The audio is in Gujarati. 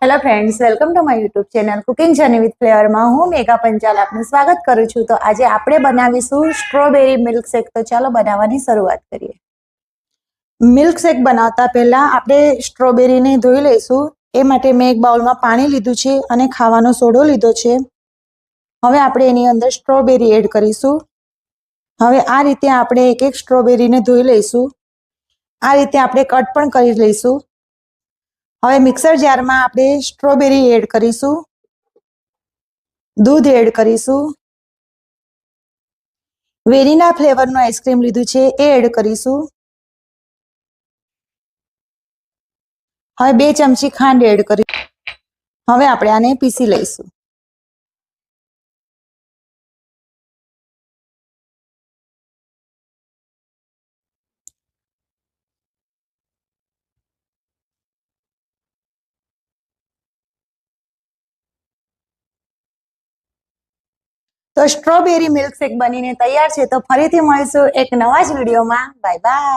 Hello friends, welcome to my YouTube channel cooking journey with ફ્લેવરમાં હું મેઘા પંચાલ આપનું સ્વાગત કરું છું। તો આજે આપણે બનાવીશું સ્ટ્રોબેરી મિલ્કશેક। તો ચાલો બનાવવાની શરૂઆત કરીએ। મિલ્કશેક બનાવતા પહેલા આપણે સ્ટ્રોબેરીને ધોઈ લઈશું। એ માટે મેં એક બાઉલમાં પાણી લીધું છે અને ખાવાનો સોડો લીધો છે। હવે આપણે એની અંદર સ્ટ્રોબેરી એડ કરીશું। હવે આ રીતે આપણે એક એક સ્ટ્રોબેરીને ધોઈ લઈશું। આ રીતે આપણે કટ પણ કરી લઈશું। હવે મિક્સર જારમાં આપણે સ્ટ્રોબેરી એડ કરીશું, દૂધ એડ કરીશું, વેનીલા ફ્લેવરનો આઈસ્ક્રીમ લીધું છે એ એડ કરીશું। હવે 2 ચમચી ખાંડ એડ કરીશું। હવે આપણે આને પીસી લઈશું। તો સ્ટ્રોબેરી મિલ્કશેક બનીને તૈયાર છે। તો ફરીથી મળીશું એક નવા જ વિડીયોમાં। Bye bye.